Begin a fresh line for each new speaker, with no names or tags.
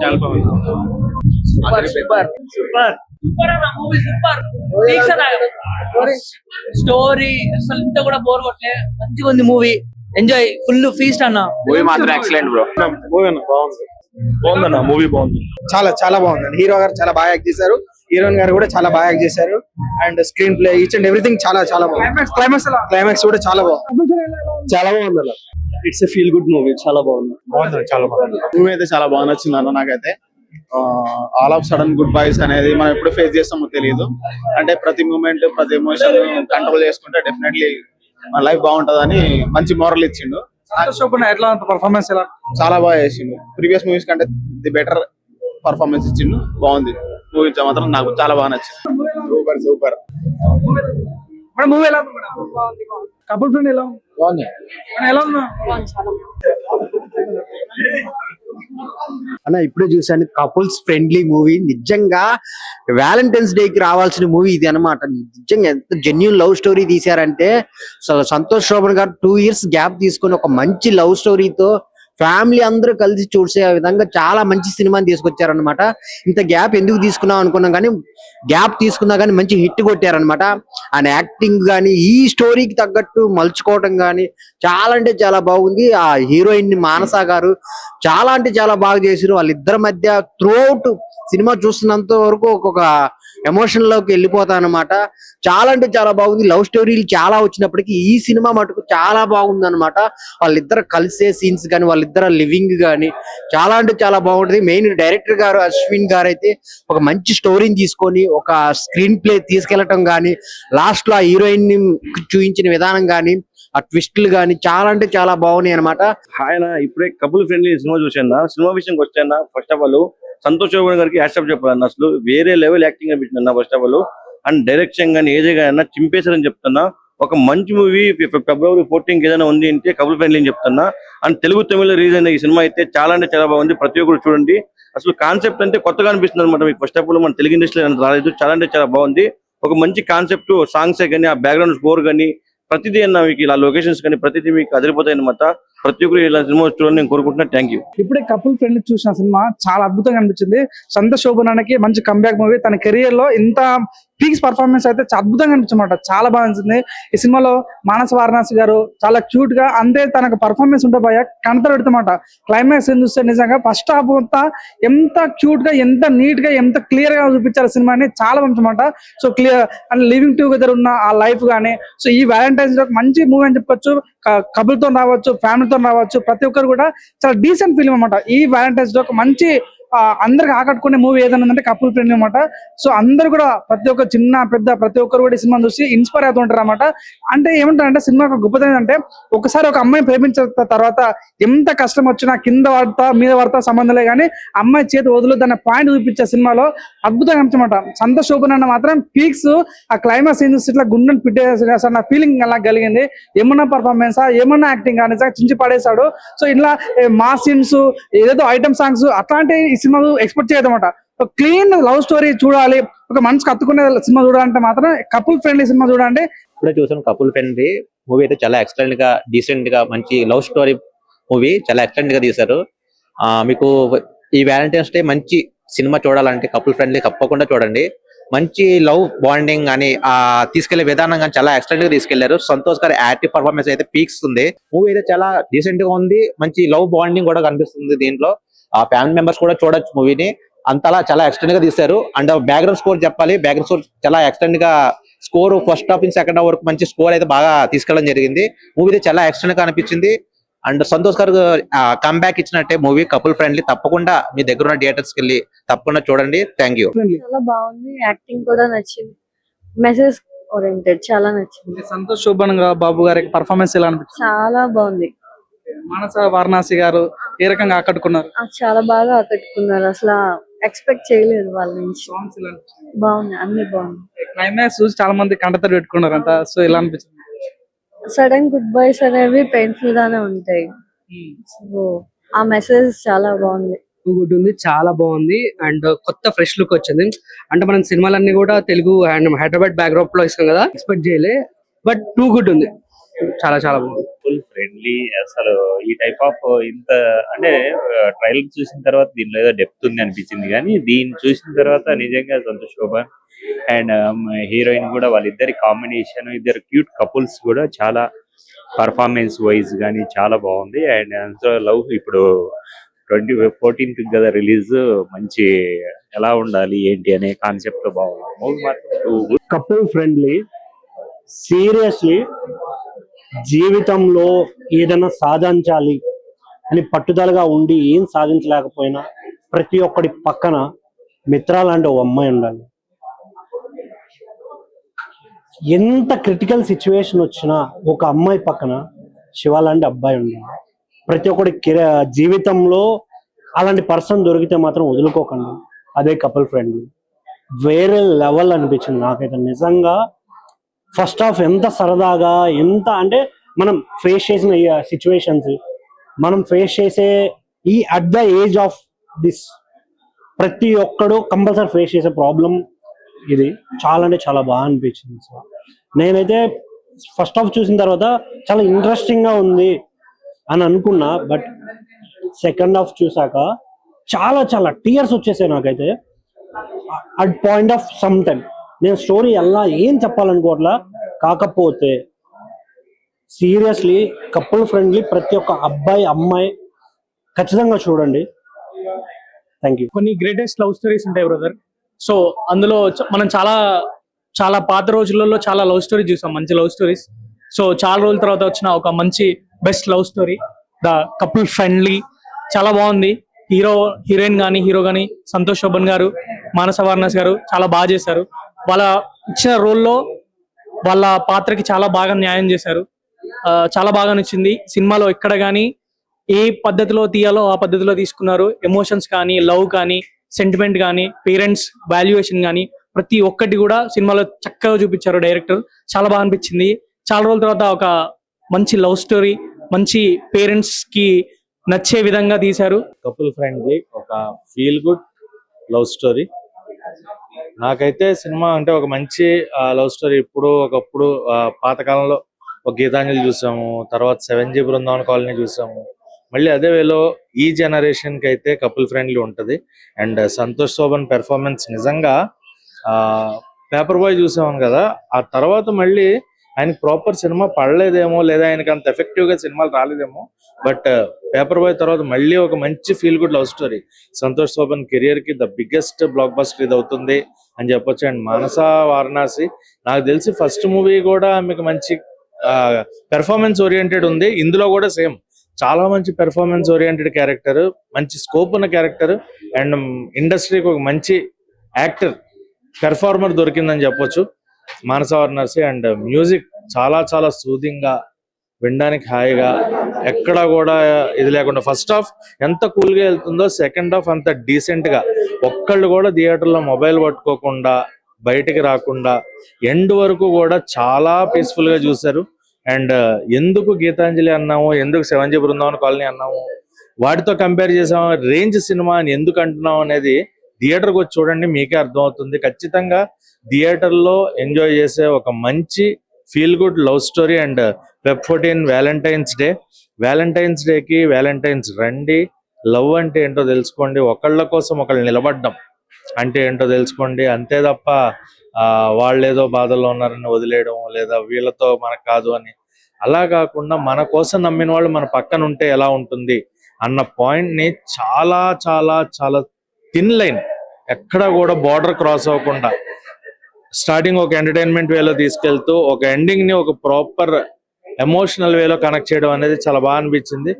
చాలా బాగుంది.
Super super super super అన్న మూవీ సూపర్. పీక్స్ అన్న స్టోరీ అసలు ఇంత కూడా బోర్ కొట్టలే, మంచిగా ఉంది మూవీ. ఎంజాయ్ ఫుల్ ఫీస్ట్ అన్న.
మూవీ మాత్రం ఎక్సలెంట్ బ్రో.
మూవీ అన్న బాగుంది, బాగుందన్న మూవీ బాగుంది.
చాలా చాలా బాగుంది. హీరో గారు చాలా బాగా యాక్ట్ చేశారు, హీరోయిన్ గారు కూడా చాలా బాగా యాక్ట్ చేశారు. And screen play each and everything చాలా చాలా బాగుంది. క్లైమాక్స్ కూడా చాలా బాగుంది.
చాలా బాగుంది అన్న. It's a feel good movie. చాలా బాగుంది. చాలా బాగుంది.
మూవీ అయితే చాలా బాగా నచ్చింది అన్న నాకైతే. All of sudden good boys అనేది మనం ఎప్పుడు ఫేస్ చేస్తామో తెలియదు. అంటే ప్రతి మూమెంట్ ప్రతి ఎమోషన్ కంట్రోల్ చేసుకుంటే డెఫినెట్లీ మన లైఫ్ బాగుంటదని మంచి మోరల్ ఇచ్చిండు.
ఎట్లా పర్ఫార్మెన్స్ ఎలా
చాలా బాగా చేసిండు. ప్రీవియస్ మూవీస్ కంటే ది బెటర్ పర్ఫార్మెన్స్ ఇచ్చిండు. బాగుంది మూవీ మాత్రం, నాకు చాలా బాగా నచ్చింది. Super super.
మూవీ ఎలా కపుల్ ఫ్రెండ్ ఎలా
బాగుంది
ఎలా ఉన్నా
అన్న ఇప్పుడే చూసాను. కపుల్స్ ఫ్రెండ్లీ మూవీ, నిజంగా వ్యాలంటైన్స్ డే కి రావాల్సిన మూవీ ఇది అనమాట. నిజంగా ఎంత జెన్యూన్ లవ్ స్టోరీ తీశారంటే, సంతోష్ శోభన్ గారు 2 years గ్యాప్ తీసుకుని ఒక మంచి లవ్ స్టోరీతో ఫ్యామిలీ అందరూ కలిసి చూసే విధంగా చాలా మంచి సినిమాని తీసుకొచ్చారనమాట. ఇంత గ్యాప్ ఎందుకు తీసుకున్నాం అనుకున్నాం, కానీ గ్యాప్ తీసుకున్నా కానీ మంచి హిట్ కొట్టారనమాట. ఆయన యాక్టింగ్ కానీ ఈ స్టోరీకి తగ్గట్టు మలుచుకోవటం కానీ చాలా అంటే చాలా బాగుంది. ఆ హీరోయిన్ మానస గారు చాలా అంటే చాలా బాగా చేశారు. వాళ్ళిద్దరి మధ్య త్రూఅవుట్ సినిమా చూస్తున్నంత వరకు ఒక్కొక్క ఎమోషన్ లోకి వెళ్ళిపోతా అనమాట. చాలా అంటే చాలా బాగుంది. లవ్ స్టోరీలు చాలా వచ్చినప్పటికీ ఈ సినిమా మటుకు చాలా బాగుంది అనమాట. వాళ్ళిద్దరు కలిసే సీన్స్ కానీ వాళ్ళిద్దరు లివింగ్ కానీ చాలా అంటే చాలా బాగుంటుంది. మెయిన్ డైరెక్టర్ గారు అశ్విన్ గారు అయితే ఒక మంచి స్టోరీని తీసుకొని ఒక స్క్రీన్ ప్లే తీసుకెళ్లటం కానీ, లాస్ట్ లో ఆ హీరోయిన్ ని చూపించిన విధానం కానీ, ఆ ట్విస్టులు కానీ చాలా అంటే చాలా బాగున్నాయి అనమాట.
ఆయన ఇప్పుడే కపుల్ ఫ్రెండ్లీ సినిమా చూసాను. సినిమా విషయంకి వచ్చాను. First of all Santosh Shobhan గారికి హ్యాట్సాప్ చెప్పాలన్న. అసలు వేరే లెవెల్ యాక్టింగ్ అనిపించింది first of all. And direction కానీ ఏజే కానీ చింపేశారని చెప్తున్నా. ఒక మంచి మూవీ February 14 ఏదైనా ఉంది అంటే కపుల్ ఫ్రెండ్లీ అని చెప్తున్నా. అండ్ తెలుగు తమిళ రిలీజ్ అయిన ఈ సినిమా అయితే చాలా అంటే చాలా బాగుంది. ప్రతి ఒక్కరు చూడండి. అసలు కాన్సెప్ట్ అంటే కొత్తగా అనిపిస్తుంది అనమాట. మీకు ఫస్ట్ ఆఫ్ ఆల్ మన తెలుగు ఇండస్ట్రీలో రాలేదు. చాలా అంటే చాలా బాగుంది. ఒక మంచి కాన్సెప్ట్, సాంగ్సే కానీ ఆ బ్యాక్గ్రౌండ్ స్కోర్ కానీ ప్రతిదీ అన్న మీకు ఇలా లొకేషన్స్ కానీ ప్రతిదీ మీకు అదిరిపోతాయి అనమాట. ప్రతి ఒక్కరు ఇలా సినిమా చూడాలని నేను కోరుకుంటున్నా. Thank you.
ఇప్పుడే కపుల్ ఫ్రెండ్లీ చూసిన సినిమా చాలా అద్భుతంగా అనిపించింది. సంతోష్ శోభనానికి మంచి కంబ్యాక్ మూవీ. తన కెరియర్ లో ఇంత పీక్స్ పర్ఫార్మెన్స్ అయితే అద్భుతంగా అనిపించమాట. చాలా బాగా అనిపించింది. ఈ సినిమాలో మానస వారణాసి గారు చాలా క్యూట్ గా, అంతే తనకు పర్ఫార్మెన్స్ ఉంటే భయ కనత పెడతామాట. క్లైమాక్స్ చూస్తే నిజంగా ఫస్ట్ హాఫ్ అంతా ఎంత క్యూట్ గా, ఎంత నీట్ గా, ఎంత క్లియర్ గా చూపించారు సినిమాని. చాలా మంచిమాట. So clear and living together ఉన్న ఆ లైఫ్ గానీ, సో ఈ వ్యాలంటైన్స్ డే మంచి మూవీ అని చెప్పొచ్చు. కపుల్ తో రావచ్చు, ఫ్యామిలీతో రావచ్చు, ప్రతి ఒక్కరు కూడా చాలా డీసెంట్ ఫిల్మ్ అనమాట. ఈ వ్యాలంటైన్స్ డే ఒక మంచి అందరికి ఆకట్టుకునే మూవీ ఏదైనా అంటే కపుల్ ఫ్రెండ్లీ అనమాట. సో అందరు కూడా ప్రతి ఒక్క చిన్న పెద్ద ప్రతి ఒక్కరు కూడా ఈ సినిమా చూసి ఇన్స్పైర్ అవుతుంటారు అనమాట. అంటే ఏమంటారంటే సినిమా గొప్పది ఏంటంటే, ఒకసారి ఒక అమ్మాయిని ప్రేమించిన తర్వాత ఎంత కష్టం వచ్చినా కింద పడతా మీద పడతా సంబంధంలే కానీ అమ్మాయి చేతి వదులు అనే పాయింట్ చూపించే సినిమాలో అద్భుతంగా అనిపించమాట. సంతోష్ శోభన్ అన్న మాత్రం పీక్స్ ఆ క్లైమాక్స్ సీన్స్ ఇట్లా గుండెని పిట్టేసి నా ఫీలింగ్ అలా కలిగింది. ఏమన్నా పర్ఫార్మెన్స్ నిజంగా చించి చించి పడేశాడు. సో ఇట్లా మా సీన్స్ ఏదేదో ఐటమ్ సాంగ్స్ అట్లాంటి ఈ సినిమా ఎక్స్పెక్ట్ చేయదన్నమాట. క్లీన్ లవ్ స్టోరీ చూడాలి, ఒక మనసుకు అత్తుకునే సినిమా చూడాలంటే మాత్రం కపుల్ ఫ్రెండ్లీ సినిమా చూడండి.
ఇప్పుడే చూసాను కపుల్ ఫ్రెండ్లీ మూవీ అయితే చాలా ఎక్సలెంట్ గా, డీసెంట్ గా, మంచి లవ్ స్టోరీ మూవీ చాలా ఎక్సలెంట్ గా తీశారు. మీకు ఈ వ్యాలంటైన్స్ డే మంచి సినిమా చూడాలంటే కపుల్ ఫ్రెండ్లీ తప్పకుండా చూడండి. మంచి లవ్ బాండింగ్ అని తీసుకెళ్లే విధానం కానీ చాలా ఎక్సలెంట్ గా తీసుకెళ్లారు. సంతోష్ గారి యాక్టివ్ పర్ఫార్మెన్స్ అయితే పీక్స్ ఉంది. మూవీ అయితే చాలా డీసెంట్ గా ఉంది. మంచి లవ్ బాండింగ్ కూడా కనిపిస్తుంది దీంట్లో. ఆ ఫ్యామిలీ మెంబర్స్ కూడా చూడొచ్చు మూవీని. అంతలా చాలా ఎక్స్టెండ్ గా తీశారు. అండ్ బ్యాక్గ్రౌండ్ స్కోర్ చెప్పాలి. బ్యాక్గ్రౌండ్ స్కోర్ చాలా ఎక్స్టెండ్ గా స్కోర్ ఫస్ట్ హాఫ్ నుంచి సెకండ్ హాఫ్ వరకు మంచి స్కోర్ అయితే బాగా తీసుకెళ్ళడం జరిగింది. మూవీ అయితే చాలా ఎక్స్టెండ్ గా అనిపించింది. అండ్ సంతోష్ గారు కంబ్యాక్ ఇచ్చినట్టే మూవీ కపుల్ ఫ్రెండ్లీ. తప్పకుండా మీ దగ్గర ఉన్న థియేటర్స్ కి వెళ్ళి తప్పకుండా చూడండి. Thank you.
చాలా బాగుంది. యాక్టింగ్ కూడా నచ్చింది. మెసేజ్ ఓరియంటెడ్ చాలా నచ్చింది.
సంతోష్ శోభన్ బాబు గారి పర్ఫార్మెన్స్ ఎలా అనిపించింది?
చాలా బాగుంది.
మానస వారణాసి గారు ఏ రకంగా ఆకట్టుకున్నారు?
చాలా బాగా ఆకట్టుకున్నారు. అసలు ఎక్స్పెక్ట్ చేయలేదు వాళ్ళ నుంచి. బాగున్నాయి, అన్ని బాగున్నాయి.
క్లైమాక్స్ చూసి చాలా మంది కంటతడి పెట్టుకున్నారంట. సో ఎలా అనిపించింది?
సడన్ గుడ్ బైస్ అనేవి పెయిన్ఫుల్ గానే ఉంటాయి. సో ఆ మెసేజ్ చాలా బాగుంది.
గుడ్ ఉంది, చాలా బాగుంది. అండ్ కొత్త ఫ్రెష్ లుక్ వచ్చింది. అంటే మనం సినిమాలన్నీ కూడా తెలుగు అండ్ హైదరాబాద్ బ్యాక్డ్రాప్ లో ఇస్తాం కదా, ఎక్స్పెక్ట్ చేయలే. బట్ టూ గుడ్ ఉంది. చాలా చాలా బాగుంది.
Full friendly. అసలు ఈ టైప్ ఆఫ్ ఇంత అంటే ట్రైలర్ చూసిన తర్వాత దీనిలో ఏదో డెప్త్ ఉంది అనిపించింది, కానీ దీన్ని చూసిన తర్వాత నిజంగా సంతోష్ శోభన్ అండ్ హీరోయిన్ కూడా వాళ్ళిద్దరి కాంబినేషన్, ఇద్దరు క్యూట్ కపుల్స్ కూడా చాలా పర్ఫార్మెన్స్ వైజ్ కానీ చాలా బాగుంది. అండ్ లవ్ ఇప్పుడు 14th కదా రిలీజ్, మంచి ఎలా ఉండాలి ఏంటి అనే కాన్సెప్ట్ బాగుంది. మూవీ మాత్రం
కపుల్ ఫ్రెండ్లీ. సీరియస్లీ జీవితంలో ఏదైనా సాధించాలి అని పట్టుదలగా ఉండి ఏం సాధించలేకపోయినా ప్రతి ఒక్కడి పక్కన మిత్ర లాంటి ఒక అమ్మాయి ఉండాలి. ఎంత క్రిటికల్ సిచ్యువేషన్ వచ్చినా ఒక అమ్మాయి పక్కన శివ లాంటి అబ్బాయి ఉండాలి. ప్రతి ఒక్కడి జీవితంలో అలాంటి పర్సన్ దొరికితే మాత్రం వదులుకోకండి. అదే కపుల్ ఫ్రెండ్లీ. వేరే లెవెల్ అనిపించింది నాకైతే నిజంగా. ఫస్ట్ హాఫ్ ఎంత సరదాగా, ఎంత అంటే మనం ఫేస్ చేసిన సిచ్యువేషన్స్, మనం ఫేస్ చేసే ఈ at the age of this ప్రతి ఒక్కడు కంపల్సరీ ఫేస్ చేసే ప్రాబ్లం ఇది. చాలా అంటే చాలా బాగా అనిపించింది. సో నేనైతే ఫస్ట్ హాఫ్ చూసిన తర్వాత చాలా ఇంట్రెస్టింగ్ గా ఉంది అని అనుకున్నా, బట్ సెకండ్ హాఫ్ చూసాక చాలా చాలా టీయర్స్ వచ్చేసాయి నాకైతే. At point of some time నేను స్టోరీ ఎలా ఏం చెప్పాలనుకోవట్లా. కాకపోతే సీరియస్లీ కపుల్ ఫ్రెండ్లీ, ప్రతి ఒక్క అబ్బాయి అమ్మాయి ఖచ్చితంగా చూడండి. Thank you.
కొన్ని గ్రేటెస్ట్ లవ్ స్టోరీస్ ఉంటాయి బ్రదర్. సో అందులో మనం చాలా చాలా పాత రోజులలో చాలా లవ్ స్టోరీ చూసాం, మంచి లవ్ స్టోరీస్. సో చాలా రోజుల తర్వాత వచ్చిన ఒక మంచి best love story the couple friendly. చాలా బాగుంది. హీరోయిన్ కానీ హీరో కానీ సంతోష్ శోభన్ గారు, మానస వారణాసి గారు చాలా బాగా చేశారు. వాళ్ళ ఇచ్చిన రోల్లో వాళ్ళ పాత్రకి చాలా బాగా న్యాయం చేశారు. చాలా బాగా నచ్చింది. సినిమాలో ఎక్కడ కానీ ఏ పద్ధతిలో తీయాలో ఆ పద్ధతిలో తీసుకున్నారు. ఎమోషన్స్ కానీ, లవ్ కానీ, సెంటిమెంట్ కానీ, పేరెంట్స్ వాల్యుయేషన్ కానీ ప్రతి ఒక్కటి కూడా సినిమాలో చక్కగా చూపించారు డైరెక్టర్. చాలా బాగా అనిపించింది. చాలా రోజుల తర్వాత ఒక మంచి లవ్ స్టోరీ, మంచి పేరెంట్స్ కి నచ్చే విధంగా తీశారు.
కపుల్ ఫ్రెండ్లీ ఒక ఫీల్ గుడ్ లవ్ స్టోరీ. నాకైతే సినిమా అంటే ఒక మంచి లవ్ స్టోరీ. ఒకప్పుడు పాతకాలంలో ఒక గీతాంజలి చూసాము, తర్వాత 7G బృందావన కాలనీ చూసాము. మళ్ళీ అదే వేలో ఈ జనరేషన్ కి అయితే కపుల్ ఫ్రెండ్లీ ఉంటది. అండ్ సంతోష్ శోభన్ పెర్ఫార్మెన్స్ నిజంగా పేపర్ బాయ్ చూసాము కదా, ఆ తర్వాత మళ్ళీ ఆయనకి ప్రాపర్ సినిమా పడలేదేమో, లేదా ఆయనకి అంత ఎఫెక్టివ్ గా సినిమాలు రాలేదేమో, బట్ పేపర్ బాయ్ తర్వాత మళ్ళీ ఒక మంచి feel good love story. Santosh Shobhan career కి ద బిగ్గెస్ట్ బ్లాక్ బస్టర్ ఇది అవుతుంది అని చెప్పొచ్చు. అండ్ మానస వారణాసి నాకు తెలిసి ఫస్ట్ మూవీ కూడా మీకు మంచి పెర్ఫార్మెన్స్ ఓరియంటెడ్ ఉంది. ఇందులో కూడా సేమ్ చాలా మంచి పెర్ఫార్మెన్స్ ఓరియంటెడ్ క్యారెక్టర్, మంచి స్కోప్ ఉన్న క్యారెక్టర్, అండ్ ఇండస్ట్రీకి ఒక మంచి యాక్టర్ పెర్ఫార్మర్ దొరికిందని చెప్పొచ్చు మానస వారణాసి. అండ్ మ్యూజిక్ చాలా చాలా సూదింగ్ గా, వినడానికి హాయిగా, ఎక్కడ కూడా ఇది లేకుండా. ఫస్ట్ హాఫ్ ఎంత కూల్ గా వెళ్తుందో సెకండ్ హాఫ్ అంత డీసెంట్ గా, ఒక్కళ్ళు కూడా థియేటర్లో మొబైల్ పట్టుకోకుండా బయటికి రాకుండా ఎండ్ వరకు కూడా చాలా పీస్ఫుల్ గా చూశారు. అండ్ ఎందుకు గీతాంజలి అన్నాము, ఎందుకు 7G బృందావన కాలనీ అన్నాము, వాటితో కంపేర్ చేసాము, రేంజ్ సినిమా అని ఎందుకు అంటున్నాం అనేది థియేటర్కి వచ్చి చూడండి, మీకే అర్థమవుతుంది. ఖచ్చితంగా థియేటర్లో ఎంజాయ్ చేసే ఒక మంచి feel good love story. And Feb 14 Valentine's డేకి వ్యాలంటైన్స్ రండి. లవ్ అంటే ఏంటో తెలుసుకోండి, ఒకళ్ళ కోసం ఒకళ్ళు నిలబడ్డం అంటే ఏంటో తెలుసుకోండి. అంతే తప్ప వాళ్ళు ఏదో బాధల్లో ఉన్నారని వదిలేయడం, లేదా వీళ్ళతో మనకు కాదు అని అలా కాకుండా మన కోసం నమ్మిన వాళ్ళు మన పక్కన ఉంటే ఎలా ఉంటుంది అన్న పాయింట్ ని చాలా చాలా చాలా థిన్ లైన్, ఎక్కడ కూడా బార్డర్ క్రాస్ అవ్వకుండా స్టార్టింగ్ ఒక ఎంటర్టైన్మెంట్ వేలో తీసుకెళ్తూ ఒక ఎండింగ్ ని ఒక ప్రాపర్ ఎమోషనల్ వేలో కనెక్ట్ చేయడం అనేది చాలా బాగా అనిపించింది.